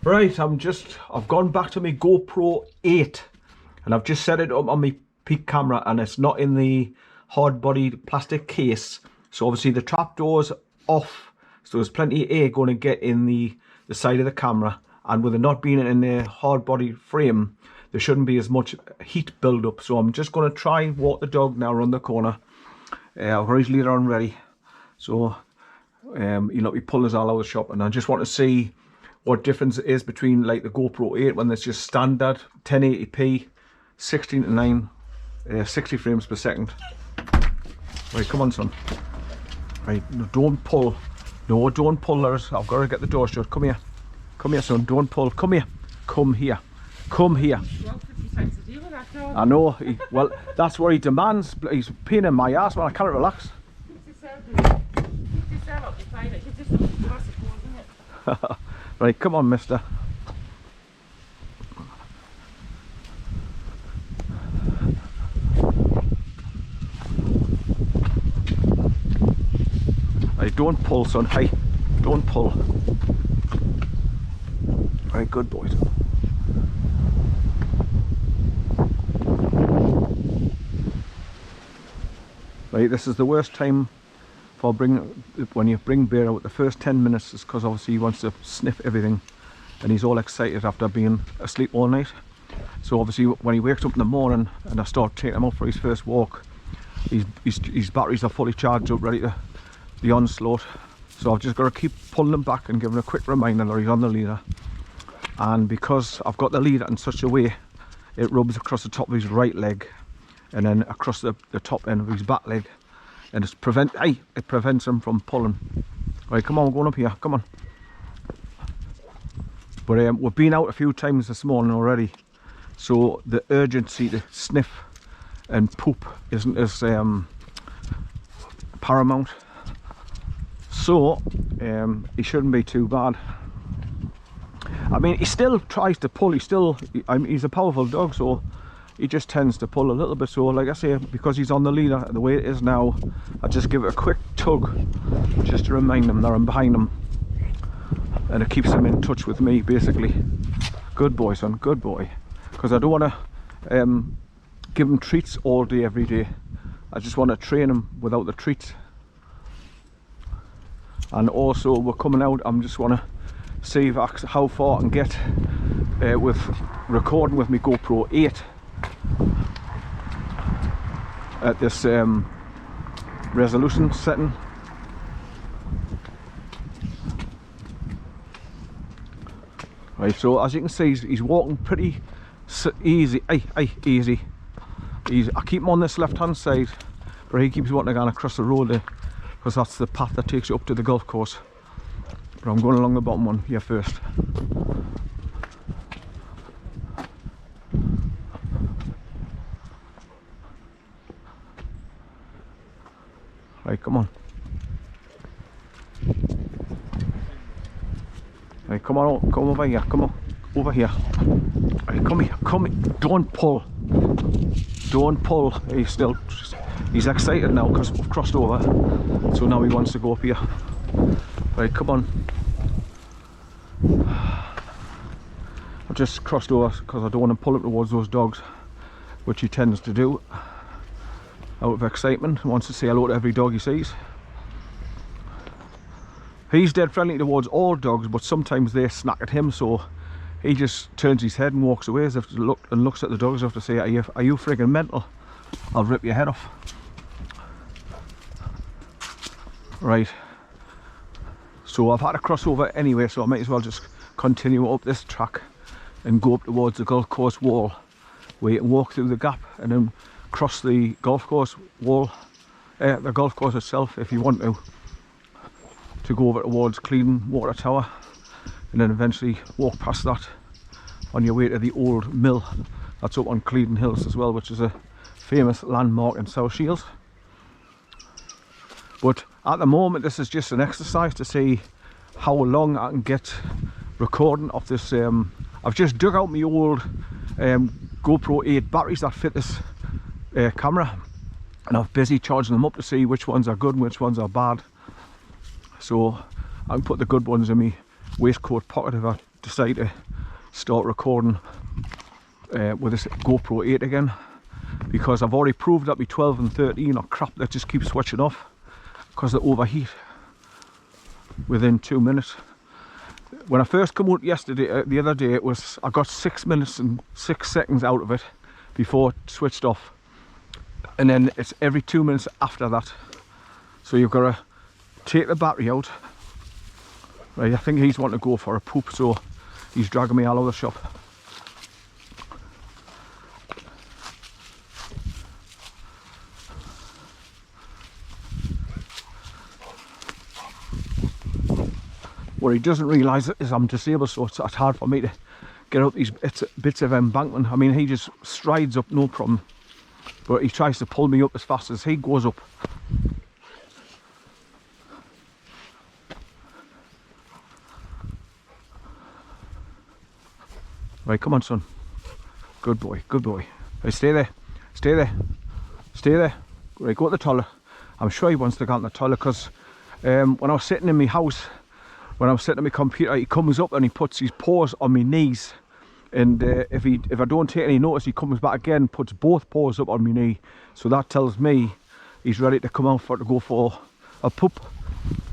Right, I've gone back to my GoPro 8 and I've just set it up on my peak camera, and it's not in the hard-bodied plastic case. So obviously the trapdoor's off, so there's plenty of air going to get in the side of the camera, and with it not being in the hard-bodied frame, there shouldn't be as much heat build up. So I'm just going to try and walk the dog now around the corner. I've got his leader on ready, so he'll not be pulling us all out of the shop, and I just want to see what difference it is between like the GoPro 8 when it's just standard 1080p 16:9 60 frames per second. Right, come on son. Right, no, don't pull. No, don't pull, Lars. I've got to get the door shut. Come here. Come here son, don't pull. Come here. Come here. Come here. I know, well that's what he demands. He's a pain in my ass when I can't relax. Right, come on mister. Right, don't pull son, hey, don't pull. Right, good boy. Right, this is the worst time for when you bring Bear out. The first 10 minutes is because obviously he wants to sniff everything and he's all excited after being asleep all night. So obviously when he wakes up in the morning and I start taking him out for his first walk, his batteries are fully charged up, ready to the onslaught. So I've just got to keep pulling him back and giving a quick reminder that he's on the leader. And because I've got the leader in such a way, it rubs across the top of his right leg and then across the top end of his back leg, and it prevents him from pulling. Right, come on, we're going up here, come on. But we've been out a few times this morning already, so the urgency to sniff and poop isn't as paramount. So he shouldn't be too bad. I mean, he still tries to pull. He's a powerful dog, so he just tends to pull a little bit. So like I say, because he's on the leader the way it is now, I just give it a quick tug just to remind him that I'm behind him, and it keeps him in touch with me basically. Good boy son, good boy. Because I don't want to give him treats all day every day. I just want to train him without the treats. And also we're coming out, I'm just want to see how far I can get with recording with my GoPro 8 at this resolution setting. Right, so as you can see, he's walking pretty easy. Easy. I keep him on this left hand side, but he keeps wanting to go across the road there, because that's the path that takes you up to the golf course. But I'm going along the bottom one here first. Right, come on. Right, come on, come over here, come on, over here. Right, come here, come here. Don't pull. Don't pull. He's excited now because we've crossed over. So now he wants to go up here. Right, come on. I've just crossed over because I don't want to pull up towards those dogs, which he tends to do out of excitement. He wants to say hello to every dog he sees. He's dead friendly towards all dogs, but sometimes they snack at him, so he just turns his head and walks away as if to look, and looks at the dogs as if to say, are you friggin' mental? I'll rip your head off. Right, so I've had to cross over anyway, so I might as well just continue up this track and go up towards the golf course wall, where you can walk through the gap and then cross the golf course wall, the golf course itself if you want to go over towards Cleadon Water Tower, and then eventually walk past that on your way to the old mill that's up on Cleadon Hills as well, which is a famous landmark in South Shields. But at the moment this is just an exercise to see how long I can get recording of this. I've just dug out my old GoPro 8 batteries that fit this camera, and I've busy charging them up to see which ones are good and which ones are bad. So I can put the good ones in my waistcoat pocket if I decided to start recording with this GoPro 8 again, because I've already proved that my 12 and 13 are crap that just keep switching off because they overheat within 2 minutes. When I first come out yesterday, the other day, I got 6 minutes and 6 seconds out of it before it switched off, and then it's every 2 minutes after that. So you've got to take the battery out. Right, I think he's wanting to go for a poop, so he's dragging me all over the shop. What he doesn't realise is I'm disabled, so it's hard for me to get up these bits of embankment. I mean, he just strides up, no problem, but he tries to pull me up as fast as he goes up. Right, come on, son. Good boy, good boy. Right, stay there, stay there, stay there. Right, go to the toilet. I'm sure he wants to go in the toilet, because when I was sitting in my house, when I'm sitting at my computer, he comes up and he puts his paws on my knees, and if I don't take any notice, he comes back again, puts both paws up on my knee. So that tells me he's ready to come out to go for a poop,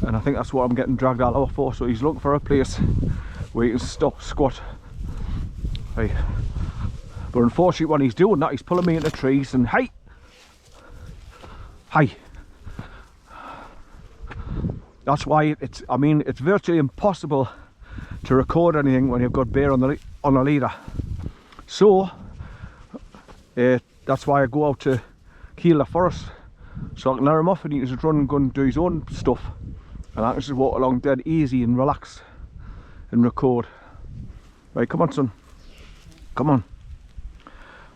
and I think that's what I'm getting dragged all over for. So he's looking for a place where he can stop, squat. Right. But unfortunately, when he's doing that, he's pulling me into trees, and hey, hey. That's why I mean, it's virtually impossible to record anything when you've got bear on a leader. So that's why I go out to Kiel the forest, so I can let him off and he can just run and go and do his own stuff, and I can just walk along dead easy and relax and record. Right, come on, son, come on.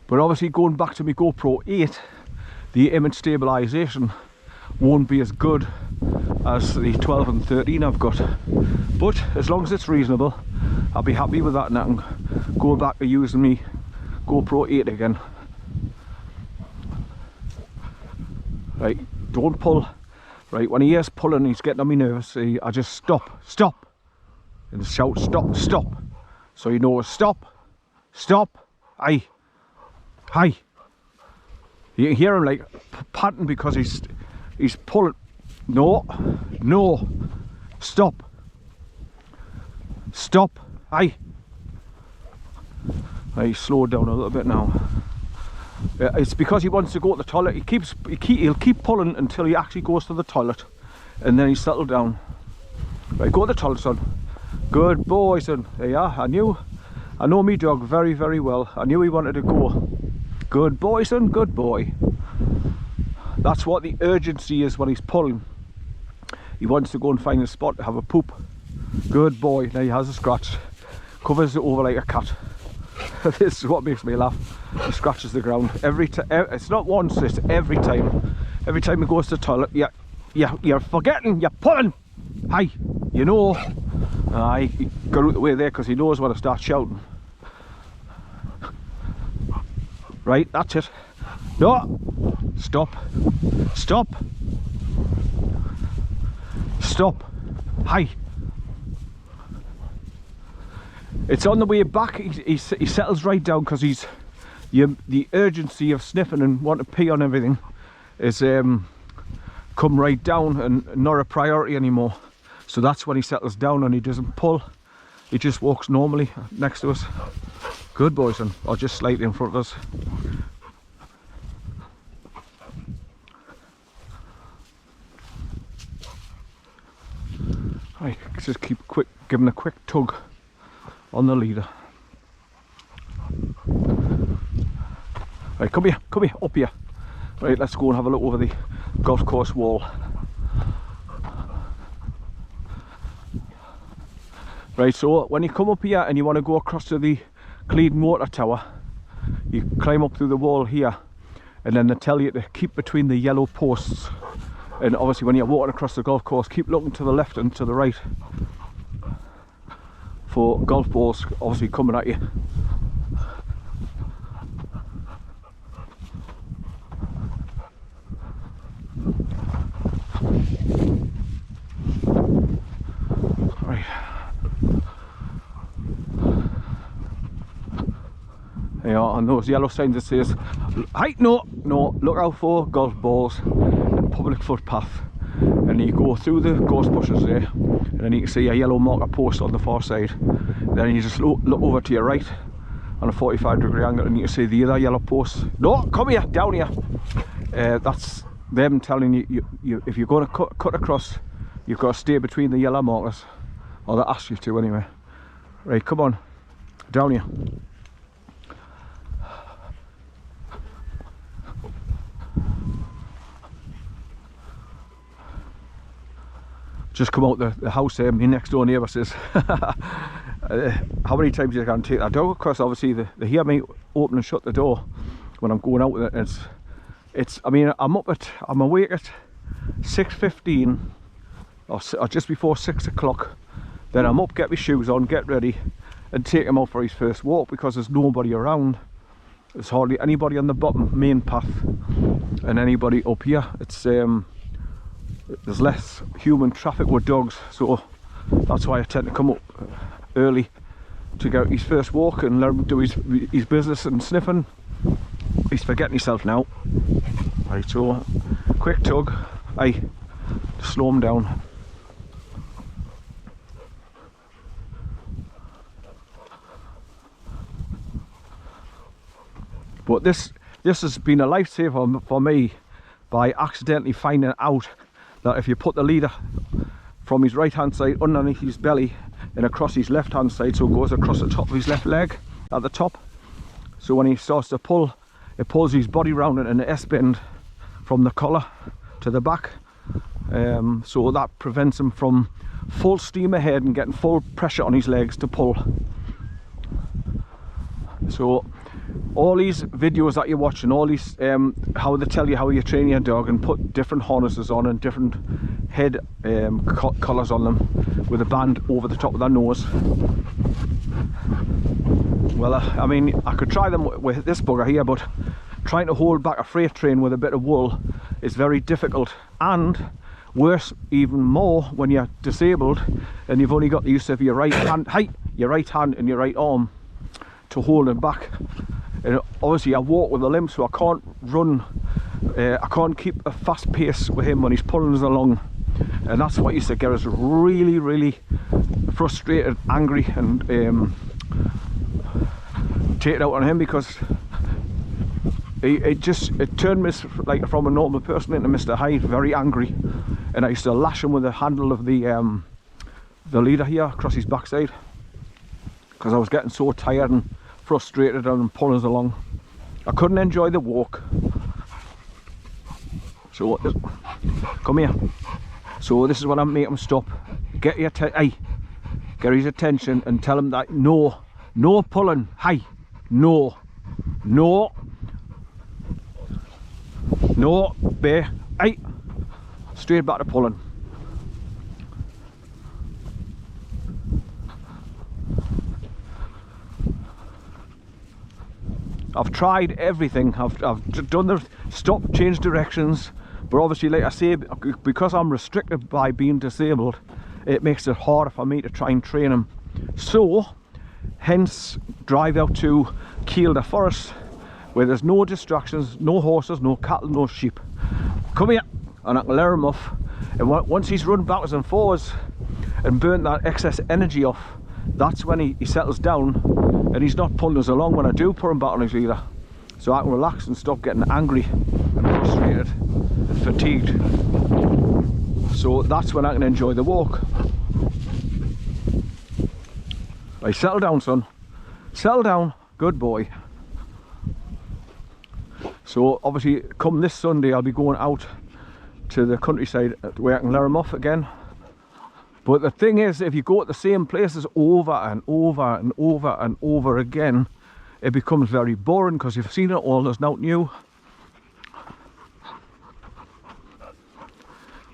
But obviously, going back to my GoPro 8, the image stabilisation won't be as good as the 12 and 13 I've got, but as long as it's reasonable, I'll be happy with that, and I can go back to using me GoPro 8 again. Right, don't pull. Right, when he hears pulling, he's getting on me nerves. I just stop, and shout stop, stop, so he knows stop, stop, aye, aye. You can hear him like panting because he's pulling. No, no, stop, stop, aye. Right, slowed down a little bit now. It's because he wants to go to the toilet. He'll keep pulling until he actually goes to the toilet, and then he's settled down. Right, go to the toilet, son. Good boy, son. There you are. I know me dog very, very well. I knew he wanted to go. Good boy, son, good boy. That's what the urgency is when he's pulling. He wants to go and find a spot to have a poop. Good boy. Now he has a scratch. Covers it over like a cat. This is what makes me laugh. He scratches the ground every time. It's not once, it's every time. Every time he goes to the toilet, you're forgetting, you're pulling. Hi, you know. He got out the way there because he knows when to start shouting. Right, that's it. No, stop, stop, stop. Hi. It's on the way back. He settles right down because the urgency of sniffing and wanting to pee on everything is come right down and not a priority anymore. So that's when he settles down and he doesn't pull. He just walks normally next to us. Good boy, son. Or just slightly in front of us. Right, just keep giving a quick tug on the leader. Right, come here, up here. Right, let's go and have a look over the golf course wall. Right, so when you come up here and you want to go across to the Cleadon water tower, you climb up through the wall here, and then they tell you to keep between the yellow posts. And obviously when you're walking across the golf course, keep looking to the left and to the right for golf balls obviously coming at you. Right. You know, and those yellow signs that says, hey, no, look out for golf balls and public footpath. And you go through the gorse bushes there, and then you can see a yellow marker post on the far side. Then you just look over to your right on a 45-degree angle, and you can see the other yellow post. No, come here, down here. That's them telling you if you're going to cut across, you've got to stay between the yellow markers, or they ask you to anyway. Right, come on, down here. Just come out the house there, my next door neighbour says, how many times you can take that dog across? Obviously they hear me open and shut the door when I'm going out with it. I mean, I'm awake at 6:15 or just before 6 o'clock. Then I'm up, get my shoes on, get ready, and take him out for his first walk, because there's nobody around. There's hardly anybody on the bottom main path, and anybody up here. It's there's less human traffic with dogs, so that's why I tend to come up early to get his first walk and let him do his business and sniffing. He's forgetting himself now. Right, so quick tug. Aye, slow him down. But this has been a lifesaver for me, by accidentally finding out that if you put the leader from his right hand side underneath his belly and across his left hand side, so it goes across the top of his left leg at the top, so when he starts to pull, it pulls his body round in an S-bend from the collar to the back, so that prevents him from full steam ahead and getting full pressure on his legs to pull. So all these videos that you're watching, all these how they tell you how you train your dog and put different harnesses on and different head collars on them with a band over the top of their nose. Well, I mean, I could try them with this bugger here, but trying to hold back a freight train with a bit of wool is very difficult, and worse even more when you're disabled and you've only got the use of your right hand, your right hand and your right arm to hold him back. And obviously I walk with a limp, so I can't run, I can't keep a fast pace with him when he's pulling us along, and that's what used to get us really frustrated, angry, and take it out on him, because it turned me like from a normal person into Mr. Hyde, very angry, and I used to lash him with the handle of the leader here across his backside, because I was getting so tired and frustrated and pulling us along. I couldn't enjoy the walk. So come here. So this is when I make him stop. Get his attention and tell him that no pulling. No, bear. Straight back to pulling. I've tried everything. I've done the stop, change directions, but obviously, like I say, because I'm restricted by being disabled, it makes it harder for me to try and train him. So hence drive out to Kielder Forest, where there's no distractions, no horses, no cattle, no sheep. Come here, and I can let him off, and once he's run backwards and forwards and burnt that excess energy off, that's when he settles down and he's not pulling us along when I do put him back on his leader. So I can relax and stop getting angry and frustrated and fatigued. So that's when I can enjoy the walk. Right, settle down, son. Settle down. Good boy. So obviously come this Sunday I'll be going out to the countryside where I can let him off again. But the thing is, if you go at the same places over and over and over and over again, it becomes very boring, because you've seen it all, there's nothing new.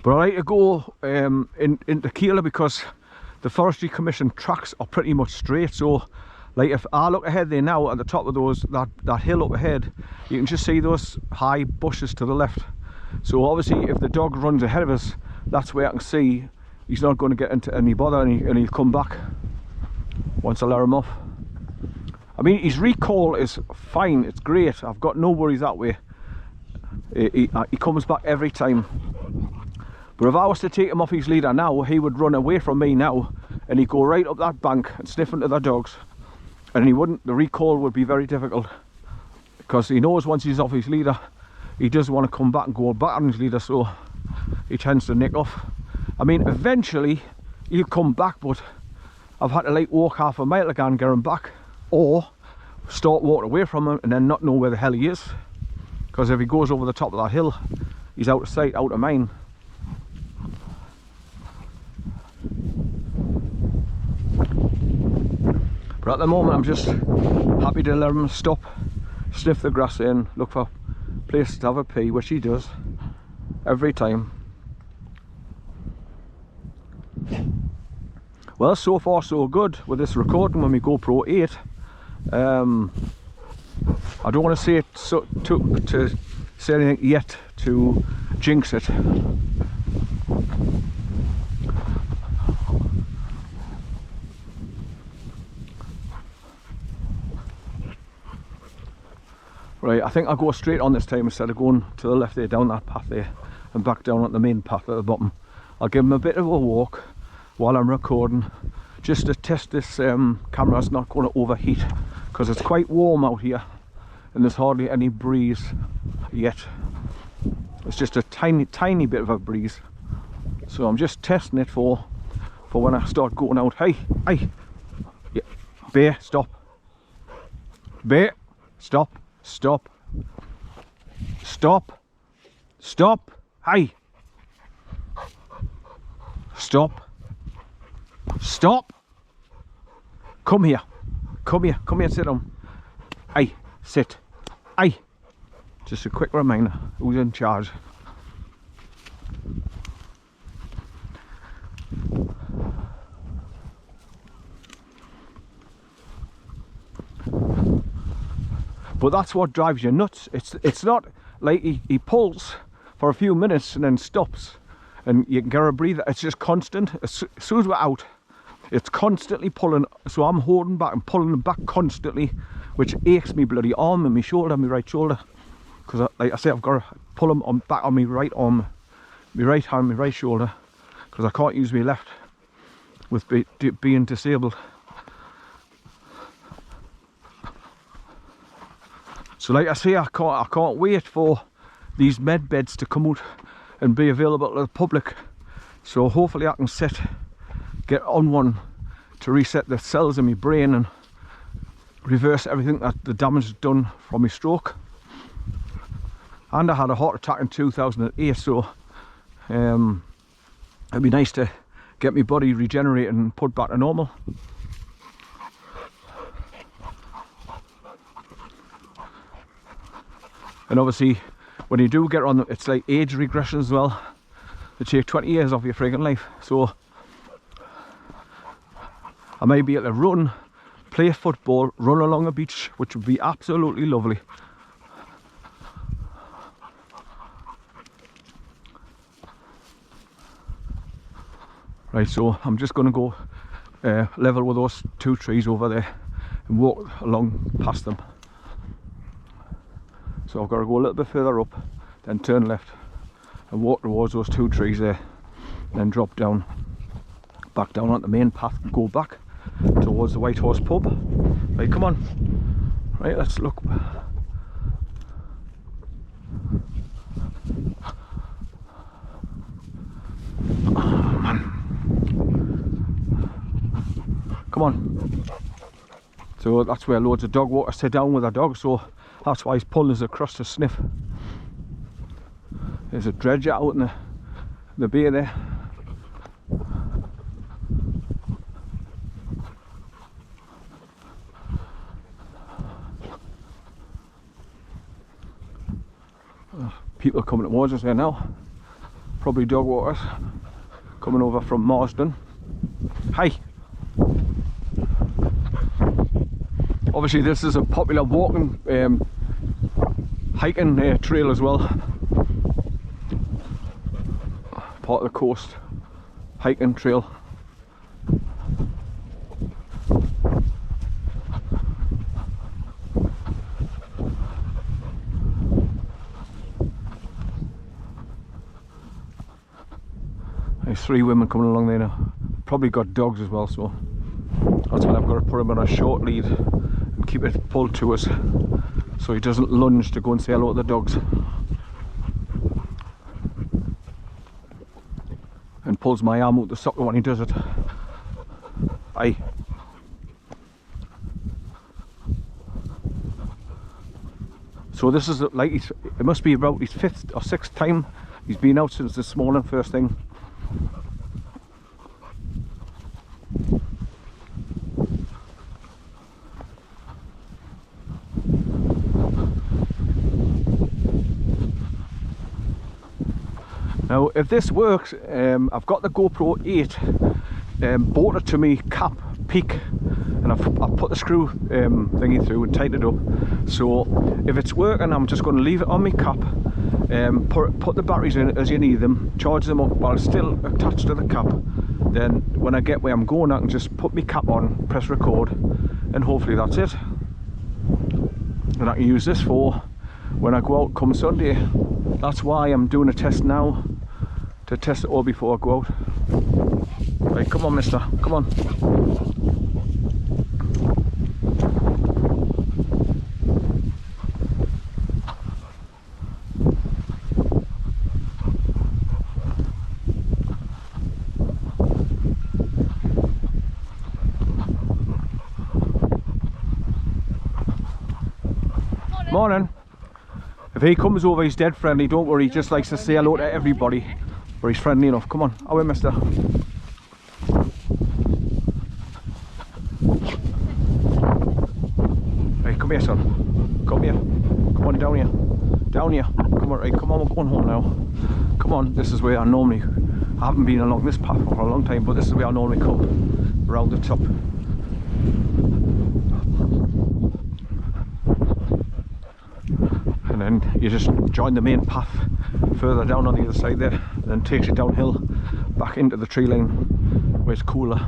But I like to go into Kielder, because the Forestry Commission tracks are pretty much straight. So like if I look ahead there now, at the top of that hill up ahead, you can just see those high bushes to the left. So obviously if the dog runs ahead of us, that's where I can see he's not going to get into any bother, and he'll come back once I let him off. I mean, his recall is fine, it's great, I've got no worries that way. He comes back every time. But if I was to take him off his leader now, he would run away from me now, and he'd go right up that bank and sniff into the dogs, and the recall would be very difficult, because he knows once he's off his leader, he doesn't want to come back and go back on his leader, so he tends to nick off. I mean, eventually he'll come back, but I've had to like walk half a mile to go and get him back, or start walking away from him and then not know where the hell he is, because if he goes over the top of that hill, he's out of sight, out of mind. But at the moment I'm just happy to let him stop, sniff the grass in, look for places to have a pee, which he does every time. Well, so far so good with this recording on my GoPro 8. I don't want to say it to say anything yet to jinx it. Right, I think I'll go straight on this time instead of going to the left there, down that path there, and back down at the main path at the bottom. I'll give him a bit of a walk while I'm recording, just to test this camera's not going to overheat, because it's quite warm out here and there's hardly any breeze yet. It's just a tiny bit of a breeze, so I'm just testing it for when I start going out. Hey, yeah. Bear, stop. Bear, stop. Stop. Stop. Stop. Hey. Stop. Stop. Come here. Come here. Come here and sit down. Hey. Sit. Hey. Just a quick reminder who's in charge. But that's what drives you nuts. It's not like he pulls for a few minutes and then stops and you can get a breather. It's just constant. As soon as we're out, it's constantly pulling. So I'm holding back and pulling back constantly, which aches me bloody arm and my shoulder, my right shoulder. Because like I say, I've got to pull them back on my right arm, my right hand, my right shoulder, because I can't use my left with being disabled. So like I say, I can't wait for these med beds to come out and be available to the public. So hopefully I can get on one to reset the cells in my brain and reverse everything that the damage has done from my stroke. And I had a heart attack in 2008, so it'd be nice to get my body regenerated and put back to normal. And obviously, when you do get on them, it's like age regression as well. They take 20 years off your friggin' life. So I may be able to run, play football, run along a beach, which would be absolutely lovely. Right, so I'm just going to go level with those two trees over there and walk along past them. So I've got to go a little bit further up, then turn left and walk towards those two trees there, and then drop down, back down on the main path and go back towards the White Horse pub. Right, come on. Right, let's look. Oh, man. Come on. So that's where loads of dog walkers sit down with their dogs, so that's why he's pulling us across to sniff. There's a dredger out in the bay there. People coming towards us here now. Probably dog walkers coming over from Marsden. Hi. Obviously this is a popular walking, hiking trail as well. Part of the coast hiking trail. 3 women coming along there now. Probably got dogs as well, so that's why I've got to put him on a short lead and keep it pulled to us so he doesn't lunge to go and say hello to the dogs. And pulls my arm out the socket when he does it. Aye. So this is like, it must be about his 5th or 6th time he's been out since this morning, first thing. Now if this works, I've got the GoPro 8 bolted to me cap peak, and I've put the screw thingy through and tightened it up. So if it's working, I'm just going to leave it on my cap, put the batteries in as you need them, charge them up while it's still attached to the cap. Then when I get where I'm going, I can just put my cap on, press record, and hopefully that's it. And I can use this for when I go out come Sunday. That's why I'm doing a test now, to test it all before I go out. Right, come on mister, come on. Morning. If he comes over, he's dead friendly, don't worry, he just likes to say hello to everybody. But he's friendly enough. Come on, away mister. Right, come here son. Come here. Come on, down here. Down here. Come on, right, come on, we're going home now. Come on, this is where I normally, I haven't been along this path for a long time, but this is where I normally come, around the top. And then you just join the main path further down on the other side there, and then takes you downhill back into the tree line where it's cooler.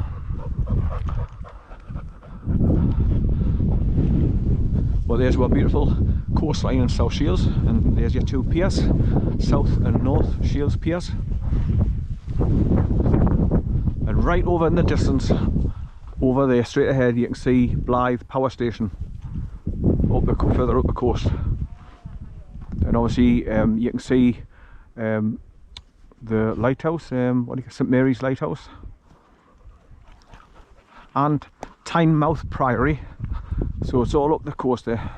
Well, there's our beautiful coastline in South Shields, and there's your 2 piers, South and North Shields piers. And right over in the distance, over there straight ahead, you can see Blythe Power Station further up the coast. And obviously you can see the lighthouse, St Mary's Lighthouse, and Tynemouth Priory. So it's all up the coast there.